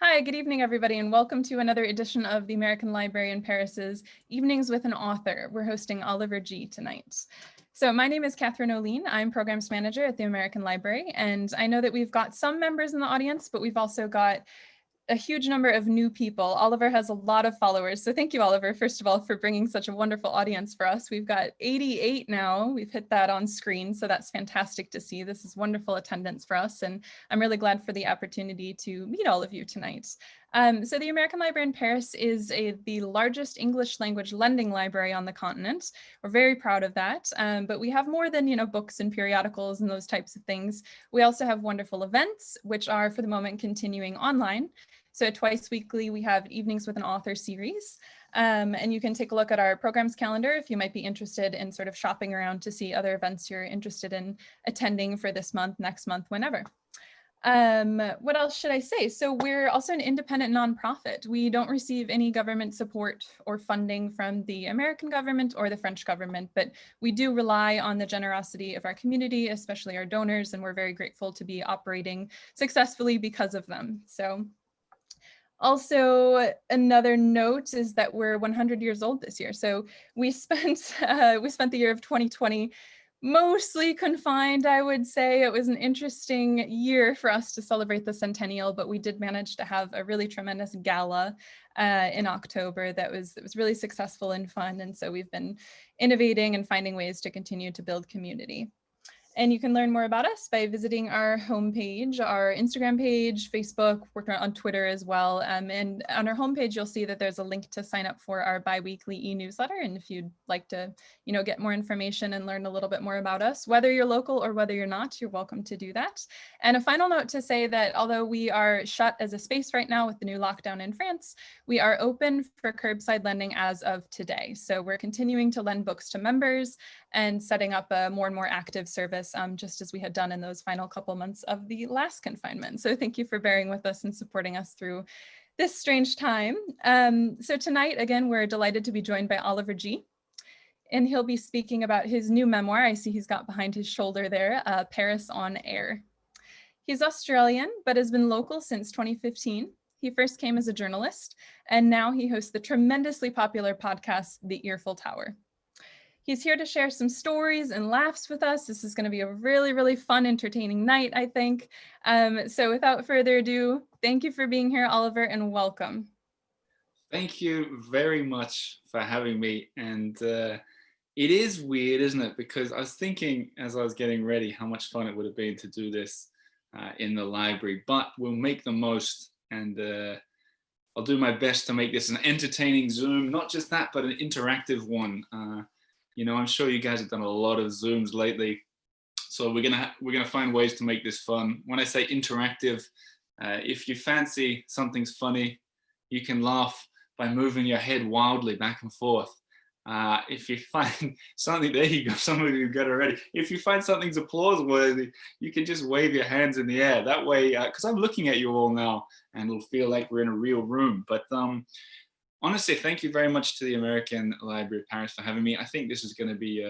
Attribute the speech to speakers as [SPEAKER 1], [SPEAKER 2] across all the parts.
[SPEAKER 1] Hi, good evening, everybody, and welcome to another edition of the American Library in Paris's Evenings with an Author. We're hosting Oliver G. tonight. So my name is Catherine O'Lean. I'm Programs Manager at the American Library, and I know that we've got some members in the audience, but we've also got a huge number of new people. Oliver has a lot of followers. So thank you, Oliver, first of all, for bringing such a wonderful audience for us. We've got 88 now. We've hit that on screen. So that's fantastic to see. This is wonderful attendance for us. And I'm really glad for the opportunity to meet all of you tonight. So the American Library in Paris is the largest English language lending library on the continent. We're very proud of that. But we have more than, books and periodicals and those types of things. We also have wonderful events, which are for the moment continuing online. So twice weekly, we have Evenings with an Author series. And you can take a look at our programs calendar if you might be interested in sort of shopping around to see other events you're interested in attending for this month, next month, whenever. What else should I say? So we're also an independent nonprofit. We don't receive any government support or funding from the American government or the French government, but we do rely on the generosity of our community, especially our donors, and we're very grateful to be operating successfully because of them. So also, another note is that we're 100 years old this year. So we spent the year of 2020 mostly confined, I would say. It was an interesting year for us to celebrate the centennial, but we did manage to have a really tremendous gala in October that was really successful and fun. And so we've been innovating and finding ways to continue to build community. And you can learn more about us by visiting our homepage, our Instagram page, Facebook, we're on Twitter as well. And on our homepage, you'll see that there's a link to sign up for our bi-weekly e-newsletter. And if you'd like to, get more information and learn a little bit more about us, whether you're local or whether you're not, you're welcome to do that. And a final note to say that although we are shut as a space right now with the new lockdown in France, we are open for curbside lending as of today. So we're continuing to lend books to members and setting up a more and more active service, just as we had done in those final couple months of the last confinement. So thank you for bearing with us and supporting us through this strange time. So tonight, again, we're delighted to be joined by Oliver G. And he'll be speaking about his new memoir. I see he's got behind his shoulder there, Paris on Air. He's Australian, but has been local since 2015. He first came as a journalist, and now he hosts the tremendously popular podcast, The Earful Tower. He's here to share some stories and laughs with us. This is going to be a really, really fun, entertaining night, I think. So without further ado, thank you for being here, Oliver, and welcome.
[SPEAKER 2] Thank you very much for having me. And it is weird, isn't it? Because I was thinking as I was getting ready how much fun it would have been to do this in the library, but we'll make the most, and I'll do my best to make this an entertaining Zoom, not just that, but an interactive one. I'm sure you guys have done a lot of Zooms lately, so we're gonna find ways to make this fun. When I say interactive, if you fancy something's funny, you can laugh by moving your head wildly back and forth. If you find something, there you go, some of you got it already. If you find something's applause worthy, you can just wave your hands in the air. That way, because I'm looking at you all now, and it'll feel like we're in a real room. But honestly, thank you very much to the American Library of Paris for having me. I think this is going to be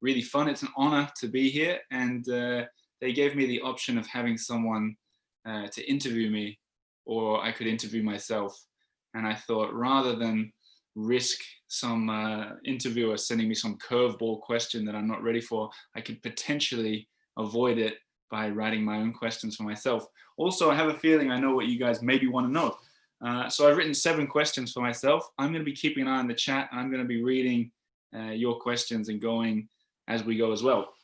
[SPEAKER 2] really fun. It's an honor to be here, and they gave me the option of having someone to interview me, or I could interview myself. And I thought, rather than risk some interviewer sending me some curveball question that I'm not ready for, I could potentially avoid it by writing my own questions for myself. Also, I have a feeling I know what you guys maybe want to know. So I've written 7 questions for myself. I'm going to be keeping an eye on the chat, and I'm going to be reading your questions and going as we go as well.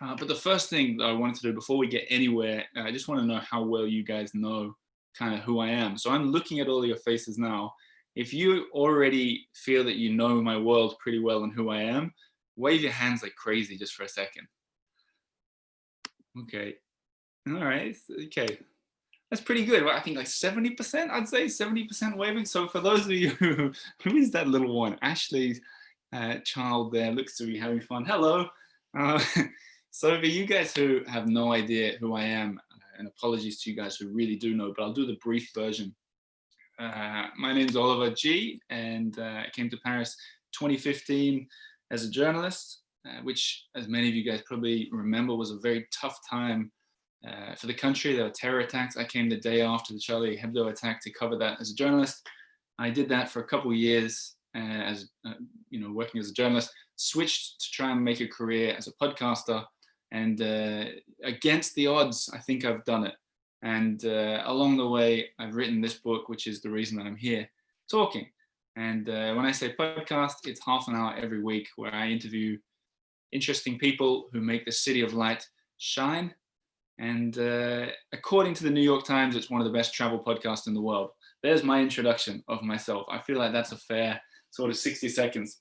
[SPEAKER 2] But the first thing that I wanted to do before we get anywhere, I just want to know how well you guys know kind of who I am. So I'm looking at all of your faces now. If you already feel that you know my world pretty well and who I am, wave your hands like crazy just for a second. Okay. All right. Okay. That's pretty good. I think like 70%, I'd say 70% waving. So for those of you who is that little one? Ashley's child there looks to be having fun. Hello. So for you guys who have no idea who I am, and apologies to you guys who really do know, but I'll do the brief version. My name's Oliver G, and I came to Paris 2015 as a journalist, which, as many of you guys probably remember, was a very tough time for the country. There were terror attacks. I came the day after the Charlie Hebdo attack to cover that as a journalist. I did that for a couple of years as working as a journalist, switched to try and make a career as a podcaster, and against the odds, I think I've done it. And along the way, I've written this book, which is the reason that I'm here talking. And when I say podcast, it's half an hour every week where I interview interesting people who make the city of light shine. And according to the New York Times, it's one of the best travel podcasts in the world. There's my introduction of myself. I feel like that's a fair sort of 60 seconds.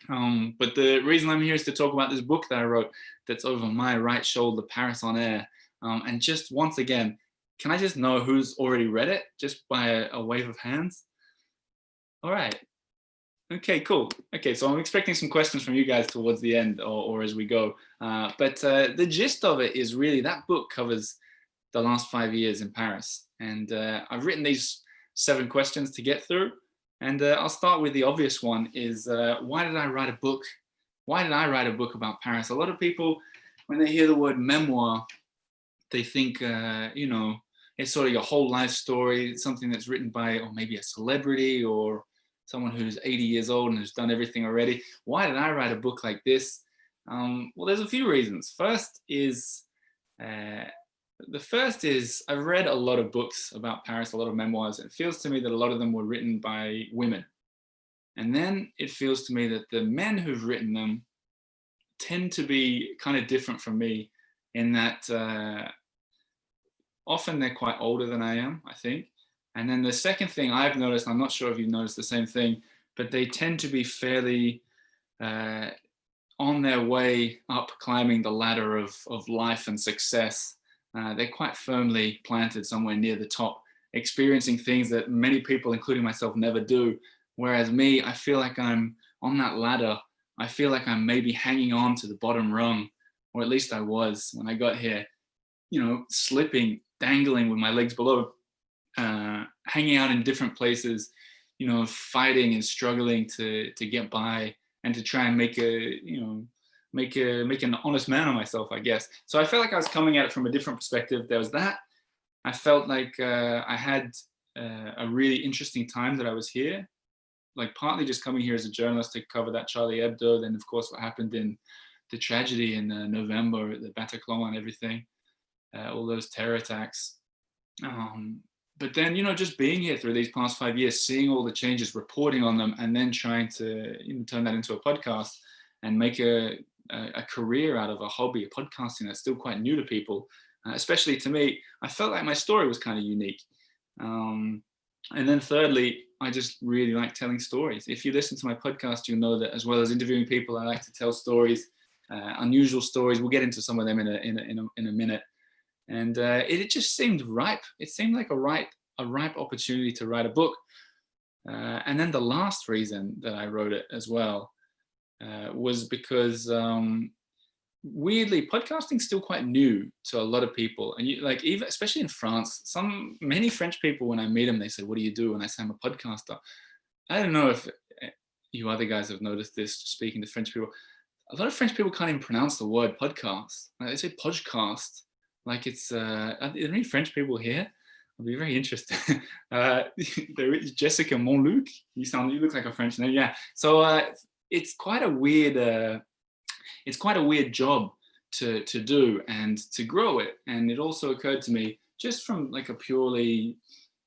[SPEAKER 2] But the reason I'm here is to talk about this book that I wrote that's over my right shoulder, Paris on Air. And just once again, can I just know who's already read it just by a wave of hands? All right. Okay, cool. Okay, so I'm expecting some questions from you guys towards the end or as we go. But the gist of it is really that book covers the last 5 years in Paris. And I've written these 7 questions to get through. And I'll start with the obvious one is, why did I write a book? Why did I write a book about Paris? A lot of people, when they hear the word memoir, they think, it's sort of your whole life story, something that's written by, or maybe a celebrity or someone who's 80 years old and has done everything already. Why did I write a book like this? Well, there's a few reasons. The first is I've read a lot of books about Paris, a lot of memoirs. It feels to me that a lot of them were written by women. And then it feels to me that the men who've written them tend to be kind of different from me in that often they're quite older than I am, I think. And then the second thing I've noticed, I'm not sure if you've noticed the same thing, but they tend to be fairly on their way up climbing the ladder of life and success. They're quite firmly planted somewhere near the top, experiencing things that many people, including myself, never do. Whereas me, I feel like I'm on that ladder. I feel like I'm maybe hanging on to the bottom rung, or at least I was when I got here, slipping, dangling with my legs below, hanging out in different places, fighting and struggling to get by and to try and make an honest man of myself, I guess. So I felt like I was coming at it from a different perspective. There was that. I felt like I had a really interesting time that I was here, like partly just coming here as a journalist to cover that Charlie Hebdo, then of course what happened in the tragedy in November, the Bataclan and everything, all those terror attacks. But then, just being here through these past 5 years, seeing all the changes, reporting on them, and then trying to turn that into a podcast and make a career out of a hobby, podcasting that's still quite new to people, especially to me. I felt like my story was kind of unique. And then thirdly, I just really like telling stories. If you listen to my podcast, you'll know that as well as interviewing people, I like to tell stories, unusual stories. We'll get into some of them in a minute. And it just seemed ripe. It seemed like a ripe opportunity to write a book. And then the last reason that I wrote it as well was because weirdly, podcasting's still quite new to a lot of people. And even especially in France, many French people, when I meet them, they say, "What do you do?" And I say, "I'm a podcaster." I don't know if you other guys have noticed this speaking to French people. A lot of French people can't even pronounce the word podcast. Like they say podcast. Like it's, are there any French people here? I'll be very interested. There is Jessica Montluc. You look like a French name. Yeah. So it's quite a weird job to do and to grow it. And it also occurred to me, just from like a purely,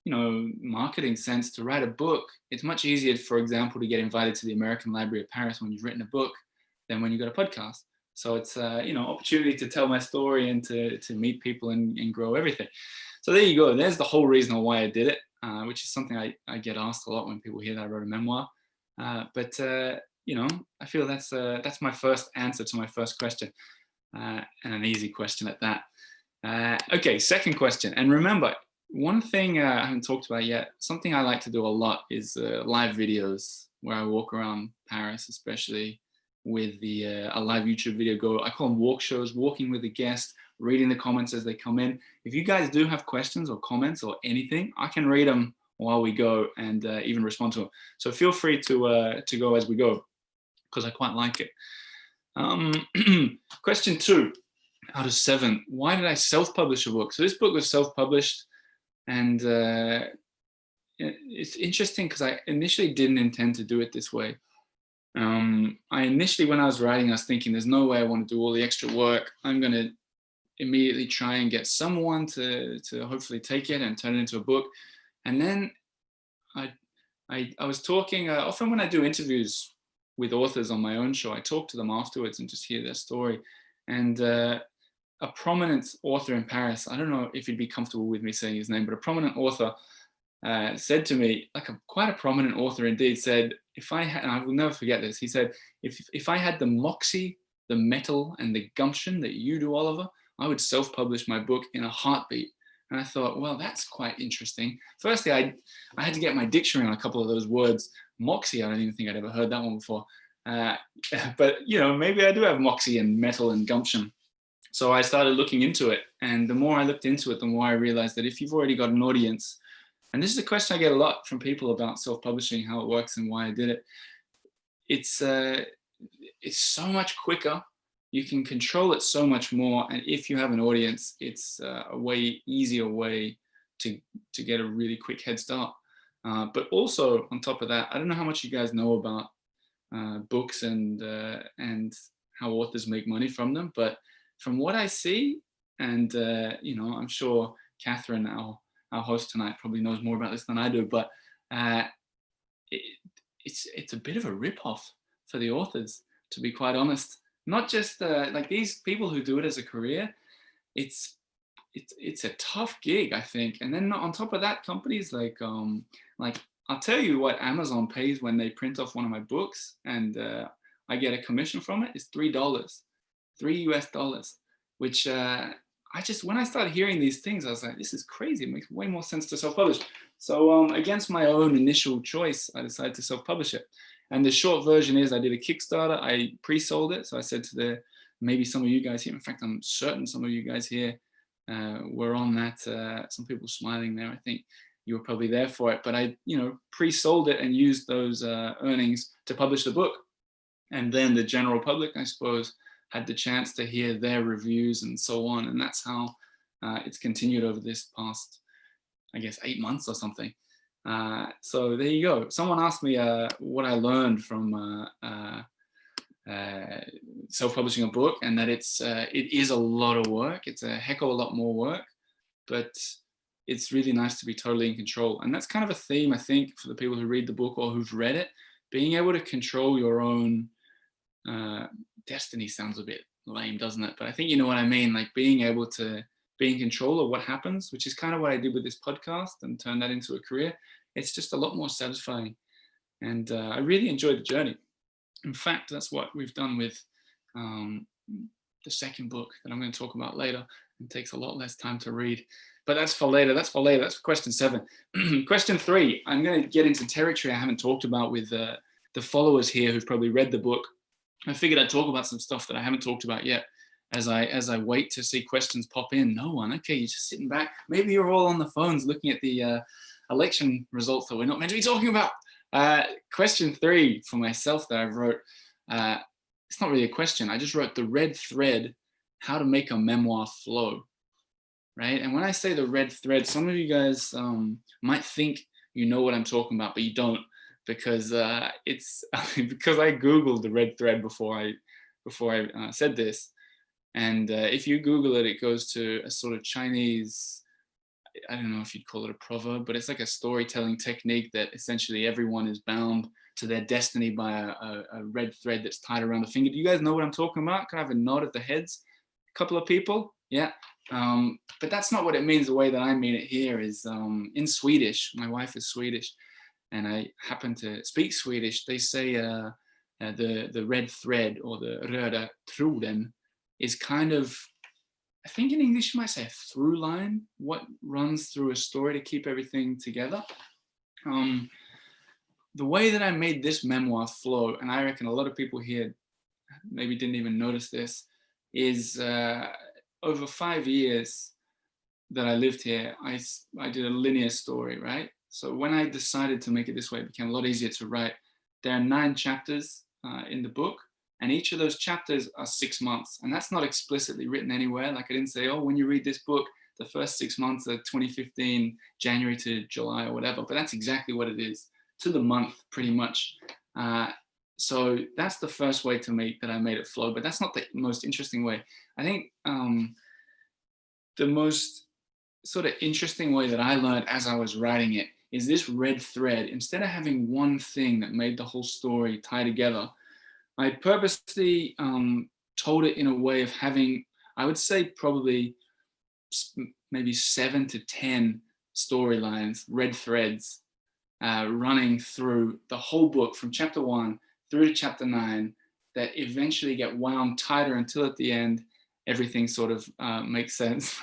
[SPEAKER 2] marketing sense, to write a book. It's much easier, for example, to get invited to the American Library of Paris when you've written a book than when you've got a podcast. So it's opportunity to tell my story and to meet people and grow everything. So there you go. There's the whole reason why I did it, which is something I get asked a lot when people hear that I wrote a memoir. But I feel that's my first answer to my first question, and an easy question at that. Okay, second question. And remember, one thing I haven't talked about yet, something I like to do a lot is live videos where I walk around Paris, especially with a live YouTube video. I call them walk shows, walking with a guest, reading the comments as they come in. If you guys do have questions or comments or anything, I can read them while we go and even respond to them. So feel free to go as we go, because I quite like it. Question 2. out of 7. Why did I self-publish a book? So this book was self-published, and it's interesting because I initially didn't intend to do it this way. I initially, when I was writing, I was thinking, there's no way I want to do all the extra work. I'm going to immediately try and get someone to hopefully take it and turn it into a book. And then I was talking, often when I do interviews with authors on my own show, I talk to them afterwards and just hear their story. And a prominent author in Paris, I don't know if he'd be comfortable with me saying his name, but a prominent author said to me, like quite a prominent author indeed, said, if I had, and I will never forget this, he said, if I had the moxie, the mettle, and the gumption that you do, Oliver, I would self-publish my book in a heartbeat. And I thought, well, that's quite interesting. Firstly, I had to get my dictionary on a couple of those words. Moxie, I don't even think I'd ever heard that one before. But, you know, maybe I do have moxie and mettle and gumption. So I started looking into it. And the more I looked into it, the more I realized that if you've already got an audience, and this is a question I get a lot from people about self-publishing, how it works and why I did it. It's so much quicker. You can control it so much more. And if you have an audience, it's a way easier way to get a really quick head start. But also on top of that, I don't know how much you guys know about books and how authors make money from them. But from what I see, and you know, I'm sure Catherine, our host tonight, probably knows more about this than I do, but it's a bit of a ripoff for the authors, to be quite honest. Not just like these people who do it as a career, it's a tough gig, I think. And then on top of that, companies like I'll tell you what Amazon pays when they print off one of my books, and I get a commission from it. It's $3, $3 US, which when I started hearing these things, I was like, this is crazy. It makes way more sense to self-publish. So against my own initial choice, I decided to self-publish it. And the short version is I did a Kickstarter. I pre-sold it. So I said to maybe some of you guys here, in fact, I'm certain some of you guys here were on that. Some people smiling there. I think you were probably there for it. But I, pre-sold it and used those earnings to publish the book. And then the general public, I suppose, had the chance to hear their reviews and so on. And that's how it's continued over this past, I guess, 8 months or something. So there you go. Someone asked me what I learned from self-publishing a book, and that it is a lot of work. It's a heck of a lot more work, but it's really nice to be totally in control. And that's kind of a theme, I think, for the people who read the book or who've read it. Being able to control your own destiny sounds a bit lame, doesn't it? But I think you know what I mean, like being able to be in control of what happens, which is kind of what I did with this podcast and turn that into a career. It's just a lot more satisfying. And I really enjoyed the journey. In fact, that's what we've done with the second book that I'm going to talk about later. It takes a lot less time to read. But that's for later. That's for question 7. Question 3, I'm going to get into territory I haven't talked about with the followers here who've probably read the book. I figured I'd talk about some stuff that I haven't talked about yet as I wait to see questions pop in. No one. Okay, you're just sitting back. Maybe you're all on the phones looking at the election results that we're not meant to be talking about. Question 3 for myself that I wrote. It's not really a question. I just wrote the red thread, how to make a memoir flow. Right? And when I say the red thread, some of you guys might think you know what I'm talking about, but you don't, because it's because I Googled the red thread before I said this. And if you Google it, it goes to a sort of Chinese, I don't know if you'd call it a proverb, but it's like a storytelling technique that essentially everyone is bound to their destiny by a red thread that's tied around the finger. Do you guys know what I'm talking about? Can I have a nod at the heads? A couple of people? Yeah. But that's not what it means. The way that I mean it here is in Swedish. My wife is Swedish, and I happen to speak Swedish. They say the red thread, or the röda tråden, is kind of, I think in English you might say a through line, what runs through a story to keep everything together. The way that I made this memoir flow, and I reckon a lot of people here maybe didn't even notice this, is over 5 years that I lived here, I did a linear story, right? So when I decided to make it this way, it became a lot easier to write. There are 9 chapters in the book, And each of those chapters are 6 months. And that's not explicitly written anywhere. Like I didn't say, oh, when you read this book, the first 6 months are 2015, January to July or whatever. But that's exactly what it is, to the month, pretty much. So that's the first way that I made it flow. But that's not the most interesting way. I think the most sort of interesting way that I learned as I was writing it is this red thread. Instead of having one thing that made the whole story tie together, I purposely told it in a way of having, I would say probably maybe 7 to 10 storylines, red threads, running through the whole book from chapter 1 through to chapter 9 that eventually get wound tighter until at the end, everything sort of makes sense.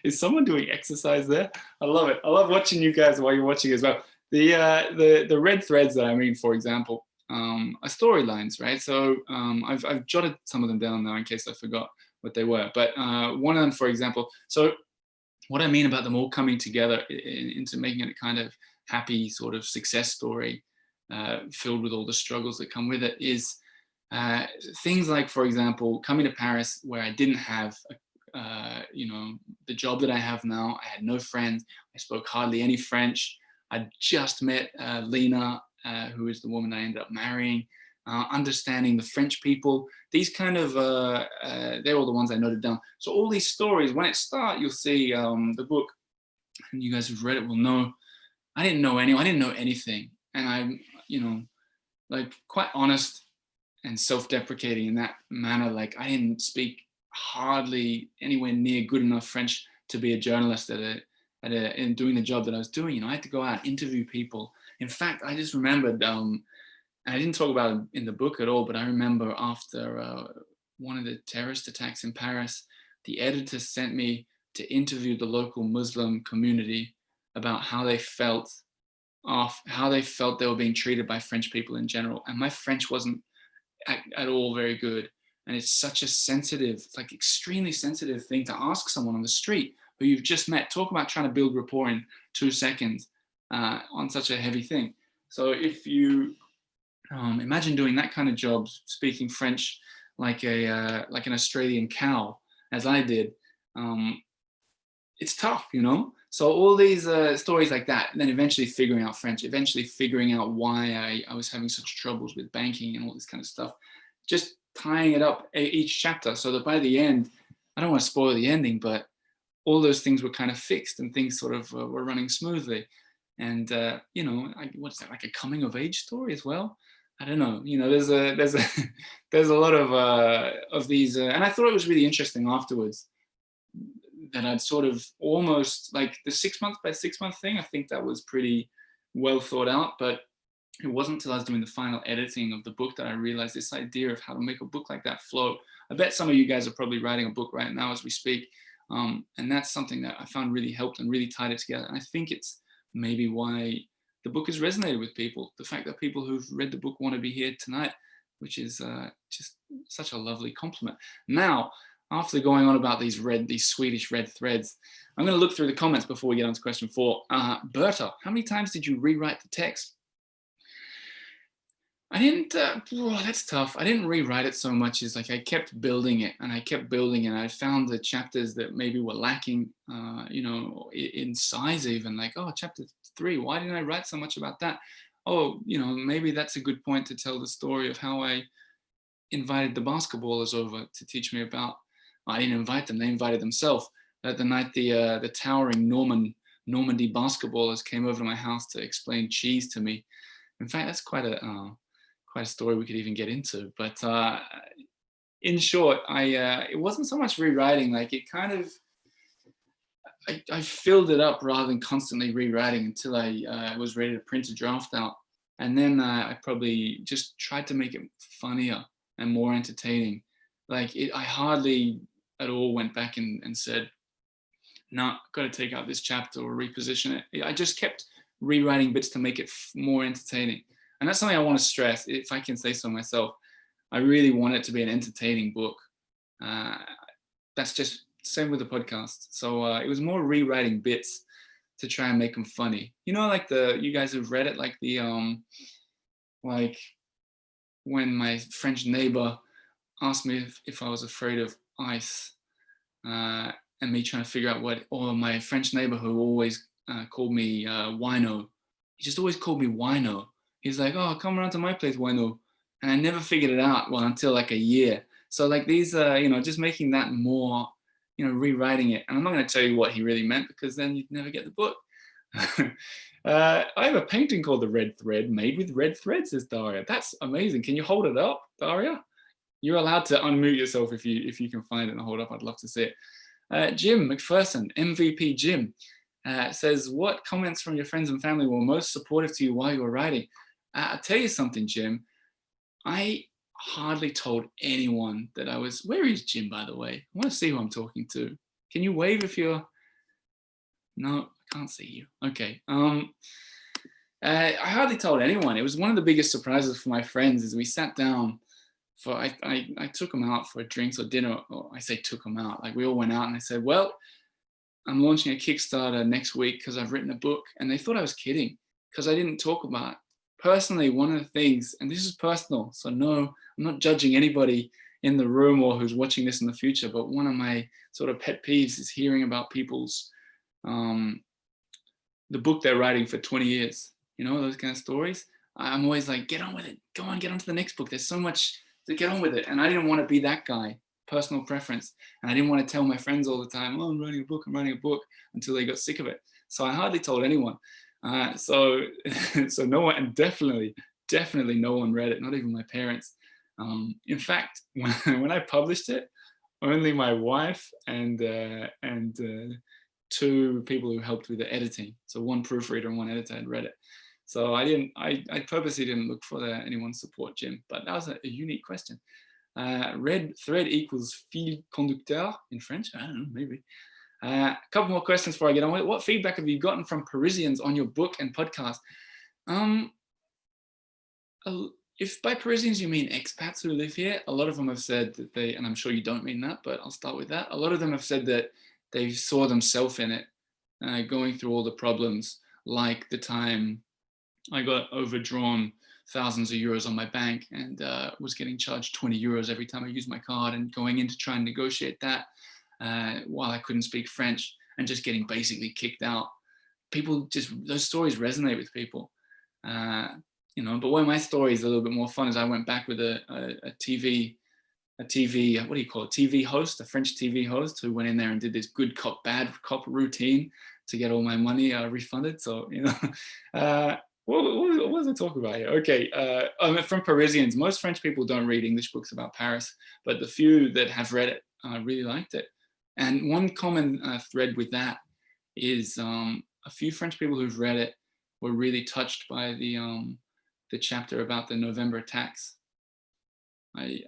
[SPEAKER 2] Is someone doing exercise there? I love it. I love watching you guys while you're watching as well. The red threads that I mean, for example, are storylines, right? So I've jotted some of them down now in case I forgot what they were. But one of them, for example, so what I mean about them all coming together into making it a kind of happy sort of success story filled with all the struggles that come with it is things like, for example, coming to Paris where I didn't have, the job that I have now. I had no friends. I spoke hardly any French. I just met Lena, who is the woman I ended up marrying. Understanding the French people, these kind of, they're all the ones I noted down. So all these stories, when it starts, you'll see the book, and you guys who've read it will know, I didn't know anything. And I'm, like quite honest and self-deprecating in that manner. Like I didn't speak hardly anywhere near good enough French to be a journalist in doing the job that I was doing. I had to go out and interview people. In fact, I just remembered, and I didn't talk about it in the book at all, but I remember after one of the terrorist attacks in Paris, the editor sent me to interview the local Muslim community about how they felt they were being treated by French people in general. And my French wasn't at all very good. And it's such a sensitive, like extremely sensitive thing to ask someone on the street who you've just met. Talk about trying to build rapport in 2 seconds on such a heavy thing. So if you imagine doing that kind of job, speaking French like an Australian cow, as I did, it's tough, So all these stories like that, and then eventually figuring out French, eventually figuring out why I was having such troubles with banking and all this kind of stuff, just tying it up each chapter so that by the end, I don't want to spoil the ending, but all those things were kind of fixed and things sort of were running smoothly. And, what's that, like a coming of age story as well? I don't know, there's a lot of these, and I thought it was really interesting afterwards that I'd sort of almost like the 6 month by 6 month thing. I think that was pretty well thought out, but it wasn't until I was doing the final editing of the book that I realized this idea of how to make a book like that flow. I bet some of you guys are probably writing a book right now as we speak. And that's something that I found really helped and really tied it together. And I think it's maybe why the book has resonated with people. The fact that people who've read the book want to be here tonight, which is just such a lovely compliment. Now, after going on about these Swedish red threads, I'm going to look through the comments before we get on to question 4. Berta, how many times did you rewrite the text? I didn't, that's tough. I didn't rewrite it so much as like I kept building it and I kept building it. I found the chapters that maybe were lacking, in size even, like, oh, chapter 3, why didn't I write so much about that? Oh, maybe that's a good point to tell the story of how I invited the basketballers over to teach me about, I didn't invite them, they invited themselves. At the night the towering Normandy basketballers came over to my house to explain cheese to me. In fact, that's quite a story we could even get into. But in short, it wasn't so much rewriting, like it kind of, I filled it up rather than constantly rewriting until I was ready to print a draft out. And then I probably just tried to make it funnier and more entertaining. Like I hardly at all went back and said, no, got to take out this chapter or reposition it. I just kept rewriting bits to make it more entertaining. And that's something I want to stress, if I can say so myself. I really want it to be an entertaining book. That's just same with the podcast. So it was more rewriting bits to try and make them funny. Like you guys have read it, like the like when my French neighbor asked me if I was afraid of ice, and me trying to figure out what, or my French neighbor who always called me wino. He just always called me wino. He's like, oh, come around to my place, wino. And I never figured it out, well, until like a year. So like these, just making that more, rewriting it. And I'm not going to tell you what he really meant, because then you'd never get the book. I have a painting called The Red Thread, made with red thread, says Daria. That's amazing. Can you hold it up, Daria? You're allowed to unmute yourself if you can find it and hold up. I'd love to see it. Jim McPherson, MVP Jim, says, what comments from your friends and family were most supportive to you while you were writing? I'll tell you something, Jim. I hardly told anyone that I was... Where is Jim, by the way? I want to see who I'm talking to. Can you wave if you're... No, I can't see you. Okay. I hardly told anyone. It was one of the biggest surprises for my friends is we sat down for... I took them out for drinks or dinner. Or I say took them out. Like we all went out and I said, well, I'm launching a Kickstarter next week because I've written a book. And they thought I was kidding because I didn't talk about it. Personally, one of the things, and this is personal, so no, I'm not judging anybody in the room or who's watching this in the future, but one of my sort of pet peeves is hearing about people's, the book they're writing for 20 years, those kind of stories. I'm always like, get on with it. Go on, get on to the next book. There's so much to get on with it. And I didn't want to be that guy, personal preference. And I didn't want to tell my friends all the time, oh, I'm writing a book, until they got sick of it. So I hardly told anyone. So no one, and definitely no one read it, not even my parents. In fact, when I published it, only my wife and two people who helped with the editing. So one proofreader and one editor had read it. So I purposely didn't look for anyone's support, Jim, but that was a unique question. Red thread equals fil conducteur in French. I don't know, maybe. A couple more questions before I get on with it. What feedback have you gotten from Parisians on your book and podcast? If by Parisians you mean expats who live here, a lot of them have said that they, and I'm sure you don't mean that, but I'll start with that. A lot of them have said that they saw themselves in it, going through all the problems, like the time I got overdrawn thousands of euros on my bank and was getting charged 20 euros every time I used my card, and going in to try and negotiate that. While I couldn't speak French, and just getting basically kicked out. People those stories resonate with people, but where my story is a little bit more fun is I went back with a TV, what do you call it? TV host, a French TV host who went in there and did this good cop, bad cop routine to get all my money refunded. So, what was I talking about here? Okay, from Parisians, most French people don't read English books about Paris, but the few that have read it really liked it. And one common thread with that is a few French people who've read it were really touched by the chapter about the November attacks. I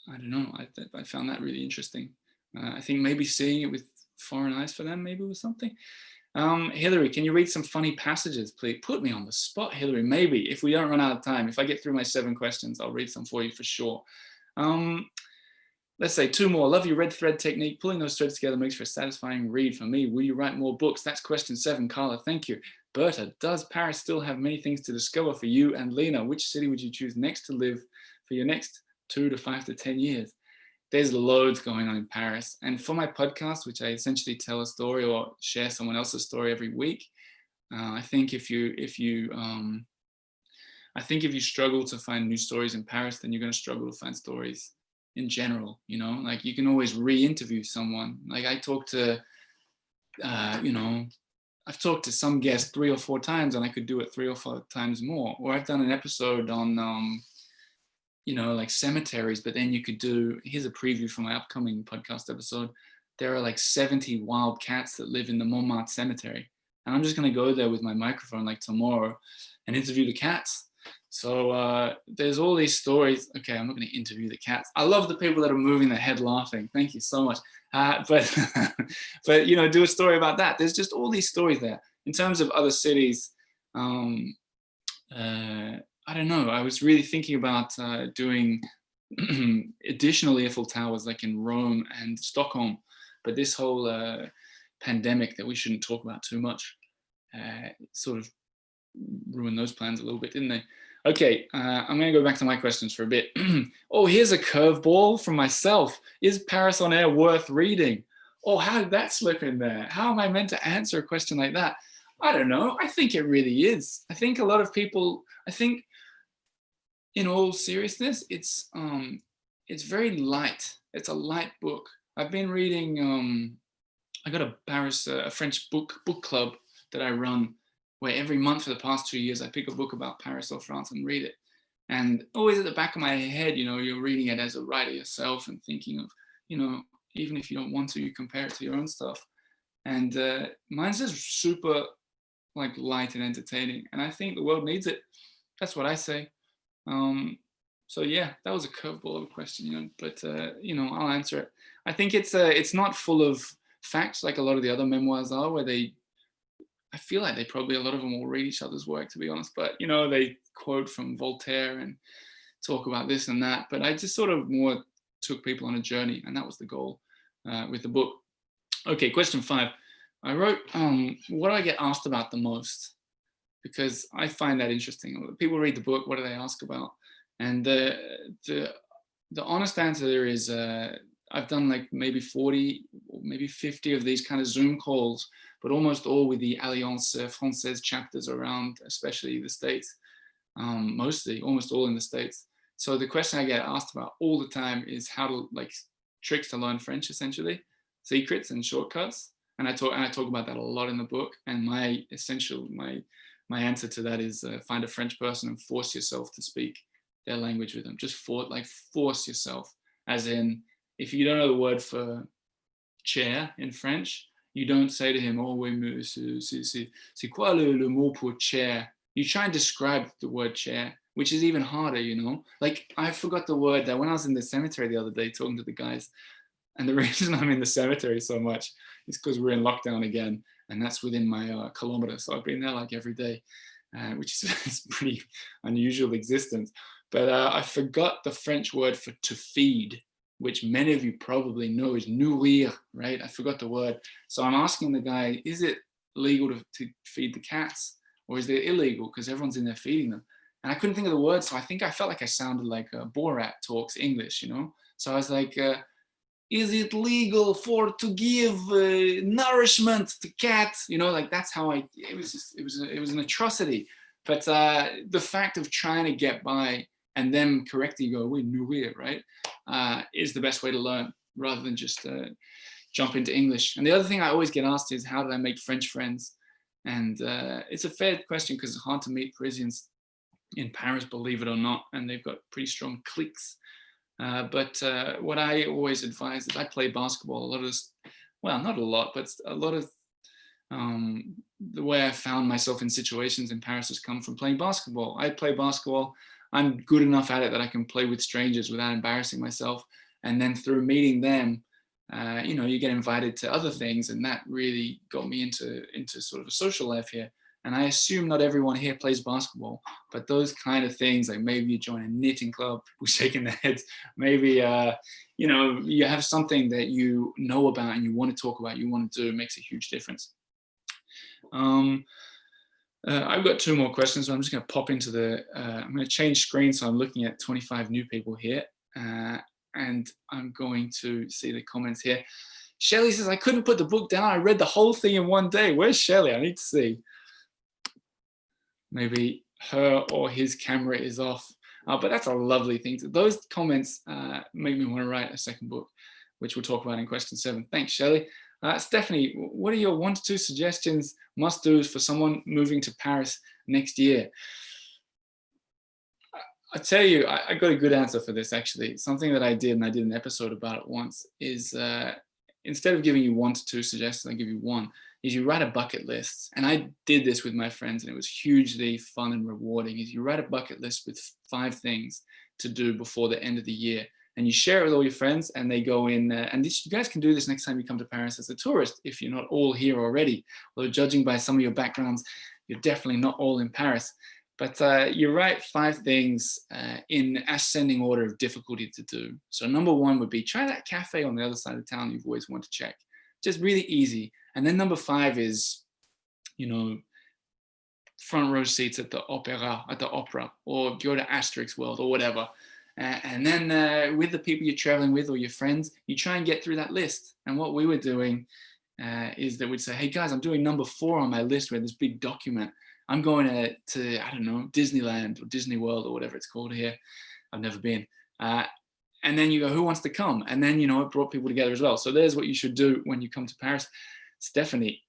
[SPEAKER 2] don't know. I found that really interesting. I think maybe seeing it with foreign eyes for them maybe was something. Hillary, can you read some funny passages, please? Put me on the spot, Hillary. Maybe if we don't run out of time, if I get through my 7 questions, I'll read some for you for sure. Let's say 2 more. Love your red thread technique. Pulling those threads together makes for a satisfying read for me. Will you write more books? That's question 7. Carla, thank you. Berta, does Paris still have many things to discover for you and Lena? Which city would you choose next to live for your next 2 to 5 to 10 years? There's loads going on in Paris. And for my podcast, which I essentially tell a story or share someone else's story every week, I think if you struggle to find new stories in Paris, then you're going to struggle to find stories in general. Like you can always re-interview someone. Like I talked to, I've talked to some guests 3 or 4 times, and I could do it 3 or 4 times more. Or I've done an episode on, like cemeteries, but then you could do, here's a preview for my upcoming podcast episode. There are like 70 wild cats that live in the Montmartre cemetery. And I'm just going to go there with my microphone like tomorrow and interview the cats. So there's all these stories. Okay, I'm not going to interview the cats. I love the people that are moving their head laughing. Thank you so much. But do a story about that. There's just all these stories there. In terms of other cities, I don't know. I was really thinking about doing additional Eiffel Towers like in Rome and Stockholm. But this whole pandemic that we shouldn't talk about too much sort of ruined those plans a little bit, didn't they? Okay, I'm going to go back to my questions for a bit. Oh, here's a curveball from myself. Is Paris on Air worth reading? Oh, how did that slip in there? How am I meant to answer a question like that? I don't know. I think it really is. I think a lot of people, I think in all seriousness, it's very light. It's a light book. I've been reading, I got a French book club that I run, where every month for the past 2 years, I pick a book about Paris or France and read it. And always at the back of my head, you're reading it as a writer yourself and thinking of, even if you don't want to, you compare it to your own stuff. And mine's just super like light and entertaining. And I think the world needs it. That's what I say. So yeah, that was a curveball of a question, but I'll answer it. I think it's not full of facts like a lot of the other memoirs are, where I feel like a lot of them will read each other's work, to be honest, but they quote from Voltaire and talk about this and that, but I just sort of more took people on a journey, and that was the goal with the book. Okay, question 5. I wrote, what do I get asked about the most? Because I find that interesting. People read the book, what do they ask about? And the honest answer there is, I've done like maybe 40 or maybe 50 of these kind of Zoom calls, but almost all with the Alliance Française chapters around, especially the States, almost all in the States. So the question I get asked about all the time is how to, like, tricks to learn French, essentially, secrets and shortcuts. And I talk about that a lot in the book. And my answer to that is find a French person and force yourself to speak their language with them. Just force yourself, as in, if you don't know the word for chair in French, you don't say to him, oh oui, c'est quoi le mot pour chair? You try and describe the word chair, which is even harder, Like, I forgot the word that when I was in the cemetery the other day talking to the guys, and the reason I'm in the cemetery so much is because we're in lockdown again, and that's within my kilometer. So I've been there like every day, which is a pretty unusual existence. But I forgot the French word for to feed, which many of you probably know is nourrir, right? I forgot the word. So I'm asking the guy, is it legal to feed the cats, or is it illegal? Because everyone's in there feeding them. And I couldn't think of the word, so I think I felt like I sounded like Borat talks English, So I was like, is it legal to give nourishment to cats? Like, that's how it was an atrocity. But the fact of trying to get by and then correctly go, oui, nourrir, right, is the best way to learn, rather than just jump into English. And the other thing I always get asked is, how did I make French friends? And it's a fair question, because it's hard to meet Parisians in Paris, believe it or not, and they've got pretty strong cliques. But what I always advise is I play basketball. Not a lot, but a lot of the way I found myself in situations in Paris has come from playing basketball. I play basketball. I'm good enough at it that I can play with strangers without embarrassing myself. And then through meeting them, you get invited to other things, and that really got me into sort of a social life here. And I assume not everyone here plays basketball, but those kind of things, like maybe you join a knitting club, people shaking their heads, maybe, you have something that you know about and you want to talk about, you want to do, makes a huge difference. I've got 2 more questions, so I'm just going to pop into I'm going to change screen, so I'm looking at 25 new people here, and I'm going to see the comments here. Shelley says, I couldn't put the book down. I read the whole thing in one day. Where's Shelley? I need to see. Maybe her or his camera is off. But that's a lovely thing. Those comments make me want to write a second book, which we'll talk about in question 7. Thanks, Shelley. Stephanie, what are your 1 to 2 suggestions, must-dos for someone moving to Paris next year? I tell you, I got a good answer for this, actually. Something that I did, and I did an episode about it once, is instead of giving you 1 to 2 suggestions, I give you 1. Is you write a bucket list. And I did this with my friends, and it was hugely fun and rewarding. Is you write a bucket list with 5 things to do before the end of the year. And you share it with all your friends, and they go in, and you guys can do this next time you come to Paris as a tourist, if you're not all here already. Although judging by some of your backgrounds, you're definitely not all in Paris. But you write 5 things in ascending order of difficulty to do. So number 1 would be, try that cafe on the other side of town you've always wanted to check. Just really easy. And then number 5 is, front row seats at the opera, or go to Asterix World or whatever. And then with the people you're traveling with or your friends, you try and get through that list. And what we were doing is that we'd say, hey guys, I'm doing number 4 on my list where this big document. I'm going to, I don't know, Disneyland or Disney World or whatever it's called here. I've never been. And then you go, who wants to come? And then, it brought people together as well. So there's what you should do when you come to Paris. Stephanie.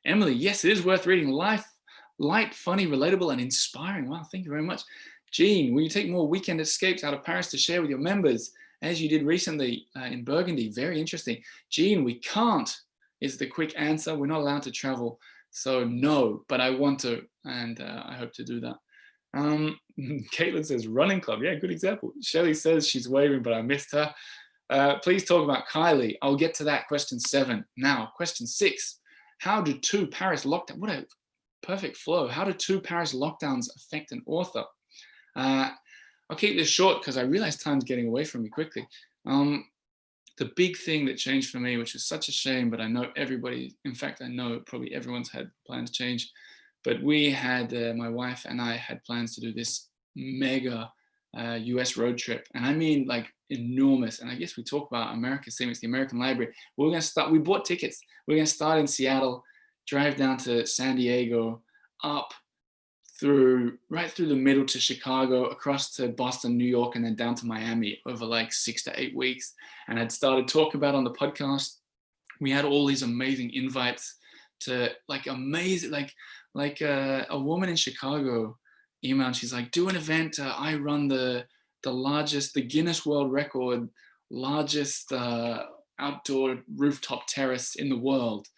[SPEAKER 2] Emily, yes, it is worth reading. Light, funny, relatable, and inspiring. Wow, thank you very much. Jean, will you take more weekend escapes out of Paris to share with your members, as you did recently in Burgundy? Very interesting. Jean, we can't, is the quick answer. We're not allowed to travel. So no, but I want to, and I hope to do that. Caitlin says, running club. Yeah, good example. Shelley says she's waving, but I missed her. Please talk about Kylie. I'll get to that. Question 7. Now, question 6. How do 2 Paris lockdowns, what a perfect flow. How do 2 Paris lockdowns affect an author? I'll keep this short because I realize time's getting away from me quickly. The big thing that changed for me, which is such a shame, but I know everybody, in fact, I know probably everyone's had plans change, but we had, my wife and I had plans to do this mega US road trip. And I mean like enormous. And I guess we talk about America, same as the American Library. We're going to start, we bought tickets. We're going to start in Seattle, drive down to San Diego, up right through the middle to Chicago, across to Boston, New York, and then down to Miami over like 6 to 8 weeks. And I'd started talking about on the podcast, we had all these amazing invites to like amazing, like a woman in Chicago emailed, she's like, do an event. I run the Guinness World Record, largest outdoor rooftop terrace in the world.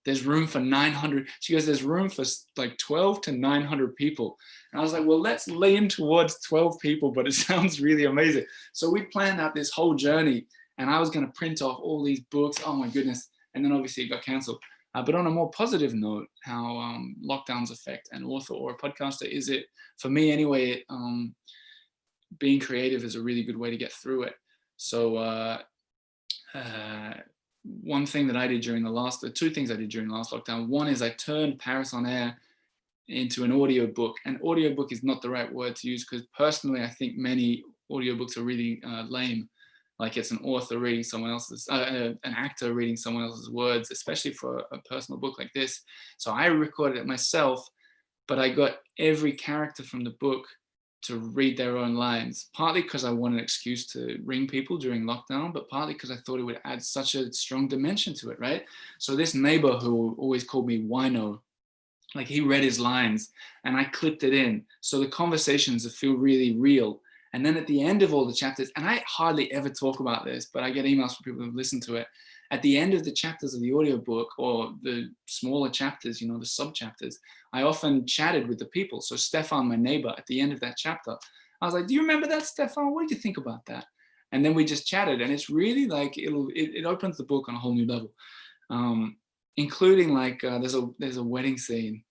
[SPEAKER 2] There's room for 900. She goes, there's room for like 12 to 900 people. And I was like, well, let's lean towards 12 people, but it sounds really amazing. So we planned out this whole journey, and I was going to print off all these books. Oh my goodness. And then obviously it got canceled. But on a more positive note, how lockdowns affect an author or a podcaster, is it, for me anyway, being creative is a really good way to get through it. So one thing that I did during the 2 things I did during the last lockdown. One is I turned Paris on Air into an audiobook. And audiobook is not the right word to use, because personally, I think many audiobooks are really lame. Like it's an author reading someone else's, an actor reading someone else's words, especially for a personal book like this. So I recorded it myself, but I got every character from the book to read their own lines, partly because I wanted an excuse to ring people during lockdown, but partly because I thought it would add such a strong dimension to it, right? So this neighbor who always called me Wino, like he read his lines and I clipped it in. So the conversations feel really real. And then at the end of all the chapters, and I hardly ever talk about this, but I get emails from people who've listened to it. At the end of the chapters of the audiobook, or the smaller chapters, the sub-chapters, I often chatted with the people. So Stefan, my neighbor, at the end of that chapter, I was like, do you remember that, Stefan? What did you think about that? And then we just chatted, and it's really like, it opens the book on a whole new level, including like, there's a wedding scene.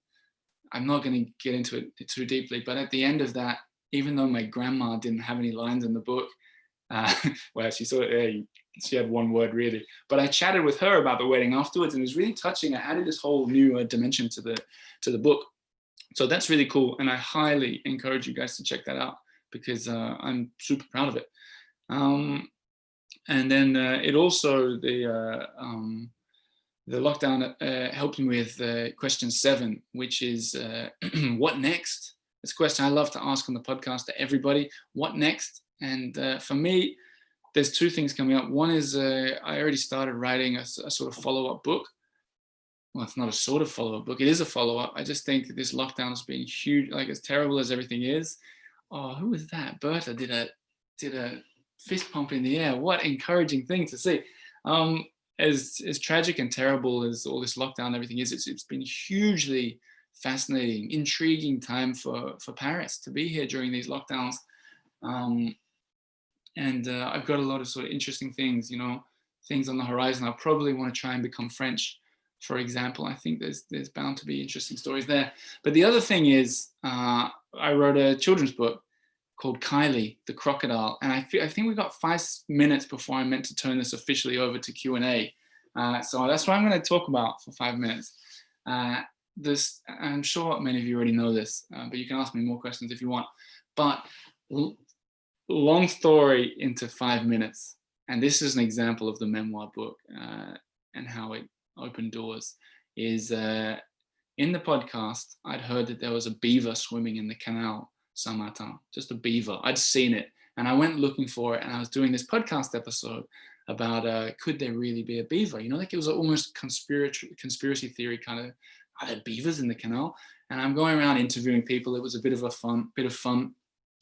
[SPEAKER 2] I'm not going to get into it too deeply, but at the end of that, even though my grandma didn't have any lines in the book, well, she had one word really, but I chatted with her about the wedding afterwards, and it was really touching. I added this whole new dimension to the book. So that's really cool. And I highly encourage you guys to check that out, because I'm super proud of it. And then it also, the lockdown helped me with question 7, which is what next? It's a question I love to ask on the podcast to everybody. What next? And for me, there's 2 things coming up. One is I already started writing a sort of follow-up book. Well, it's not a sort of follow-up book. It is a follow-up. I just think this lockdown has been huge. Like, as terrible as everything is. Oh, who was that? Berta did a fist pump in the air. What encouraging thing to see. As tragic and terrible as all this lockdown and everything is, it's been hugely fascinating, intriguing time for Paris to be here during these lockdowns. And I've got a lot of sort of interesting things, things on the horizon. I probably want to try and become French, for example. I think there's bound to be interesting stories there. But the other thing is, I wrote a children's book called Kylie, the crocodile. And I think we got 5 minutes before I meant to turn this officially over to Q&A. So that's what I'm going to talk about for 5 minutes. this, I'm sure many of you already know this, but you can ask me more questions if you want. But long story into 5 minutes. And this is an example of the memoir book and how it opened doors. Is in the podcast, I'd heard that there was a beaver swimming in the canal Saint-Martin, just a beaver. I'd seen it and I went looking for it, and I was doing this podcast episode about could there really be a beaver? You know, like it was almost conspiracy theory kind of, are there beavers in the canal? And I'm going around interviewing people. It was a bit of fun.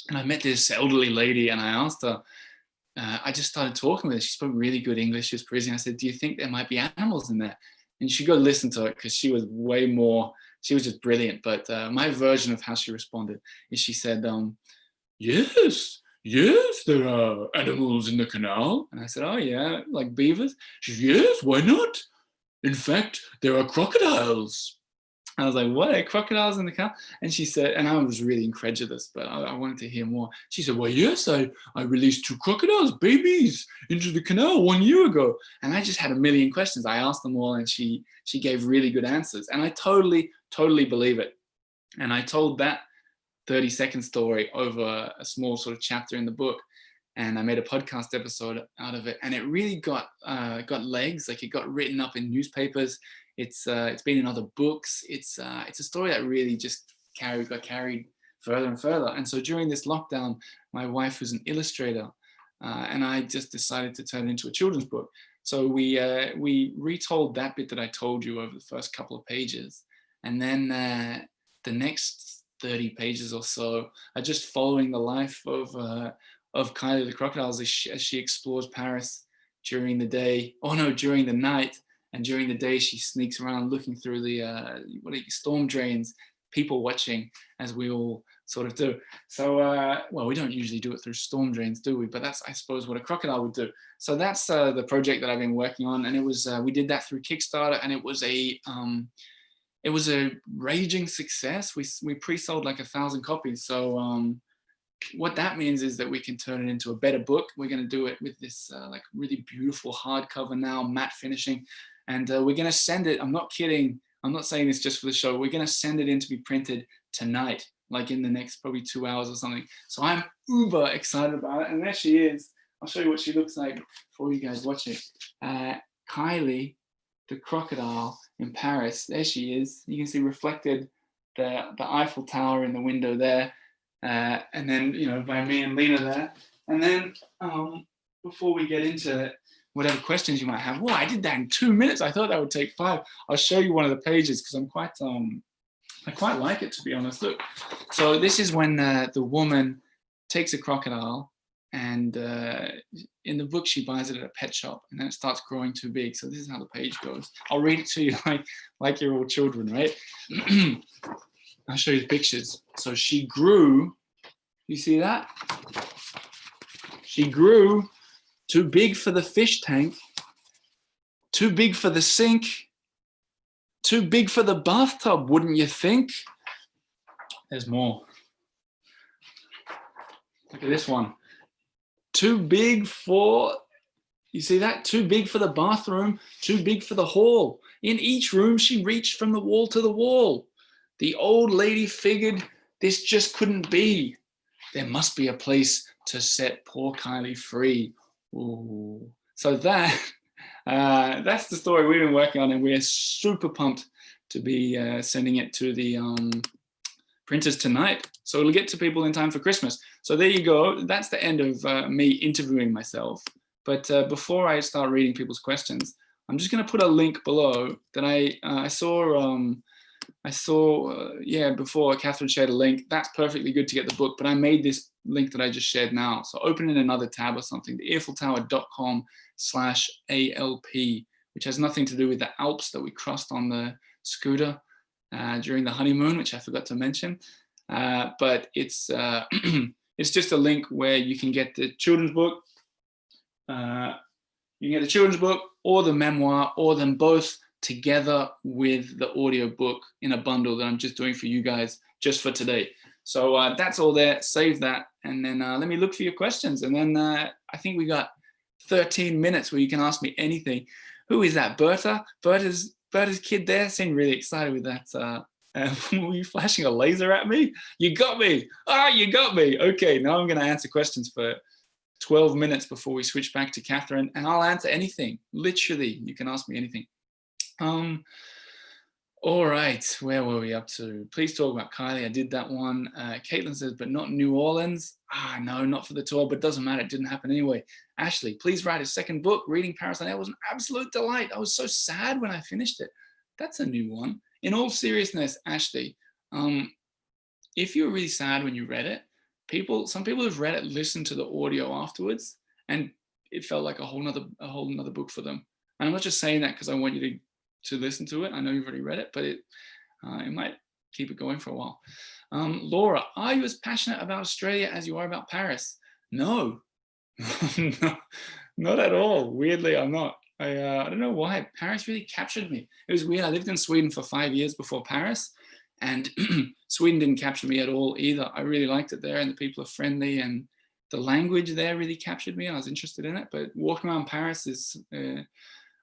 [SPEAKER 2] And I met this elderly lady and I asked her, I just started talking with her. She spoke really good English. She was Parisian. I said, do you think there might be animals in there? And she go listen to it because she was way more, she was just brilliant. But my version of how she responded is she said, yes, there are animals in the canal. And I said, oh yeah, like beavers? She said, yes, why not? In fact, there are crocodiles. I was like, what, are crocodiles in the canal? And she said, and I was really incredulous, but I wanted to hear more. She said, well, yes, I released 2 crocodiles, babies, into the canal 1 year ago. And I just had a million questions. I asked them all and she gave really good answers. And I totally believe it. And I told that 30-second story over a small sort of chapter in the book. And I made a podcast episode out of it. And it really got legs, like it got written up in newspapers. It's been in other books. It's a story that really just got carried further and further. And so during this lockdown, my wife was an illustrator, and I just decided to turn it into a children's book. So we retold that bit that I told you over the first couple of pages, and then the next 30 pages or so are just following the life of Kylie the crocodiles as she explores Paris during the day. Oh no, during the night. And during the day, she sneaks around looking through the storm drains, people watching, as we all sort of do. So, well, we don't usually do it through storm drains, do we? But that's, I suppose, what a crocodile would do. So that's the project that I've been working on, and it was we did that through Kickstarter, and it was a raging success. We pre-sold like 1,000 copies. So what that means is that we can turn it into a better book. We're going to do it with this like really beautiful hardcover now, matte finishing. And we're going to send it, I'm not kidding, I'm not saying this just for the show, we're going to send it in to be printed tonight, like in the next probably 2 hours or something. So I'm uber excited about it. And there she is. I'll show you what she looks like for you guys watching. Kylie, the crocodile in Paris. There she is. You can see reflected the Eiffel Tower in the window there. And then, you know, by me and Lena there. And then before we get into whatever questions you might have, well, I did that in 2 minutes. I thought that would take 5. I'll show you one of the pages because I quite like it, to be honest. Look, so this is when the woman takes a crocodile, and in the book she buys it at a pet shop, and then it starts growing too big. So this is how the page goes. I'll read it to you like you're all children, right? I'll show you the pictures. So she grew, you see that? She grew too big for the fish tank, too big for the sink, too big for the bathtub, wouldn't you think? There's more. Look at this one. Too big for, you see that? Too big for the bathroom, too big for the hall. In each room, she reached from the wall to the wall. The old lady figured this just couldn't be. There must be a place to set poor Kylie free. Ooh. So that's the story we've been working on, and we're super pumped to be sending it to the printers tonight. So it'll get to people in time for Christmas. So there you go. That's the end of me interviewing myself. But before I start reading people's questions, I'm just going to put a link below that I saw. Before Catherine shared a link. That's perfectly good to get the book, but I made this link that I just shared now. So open in another tab or something, the earfultower.com/ALP, which has nothing to do with the Alps that we crossed on the scooter during the honeymoon, which I forgot to mention. But it's it's just a link where you can get the children's book. You can get the children's book or the memoir, or them both together with the audio book in a bundle that I'm just doing for you guys just for today. So that's all there. Save that, and then let me look for your questions. And then I think we got 13 minutes where you can ask me anything. Who is that? Berta? Berta's birdie's kid there seemed really excited with that. Were you flashing a laser at me? You got me. Ah, you got me. Okay, now I'm going to answer questions for 12 minutes before we switch back to Catherine, and I'll answer anything. Literally, you can ask me anything. All right, where were we up to? Please talk about Kylie. I did that one. Caitlin says, but not New Orleans. Ah, no, not for the tour, but doesn't matter. It didn't happen anyway. Ashley, please write a second book. Reading Paris on Air was an absolute delight. I was so sad when I finished it. That's a new one. In all seriousness, Ashley, if you were really sad when you read it, some people who've read it listen to the audio afterwards, and it felt like a whole nother book for them. And I'm not just saying that because I want you to listen to it. I know you've already read it, but it might keep it going for a while. Laura, are you as passionate about Australia as you are about Paris? No, no, not at all. Weirdly, I'm not. I don't know why. Paris really captured me. It was weird. I lived in Sweden for 5 years before Paris, and Sweden didn't capture me at all either. I really liked it there, and the people are friendly, and the language there really captured me. I was interested in it, but walking around Paris is,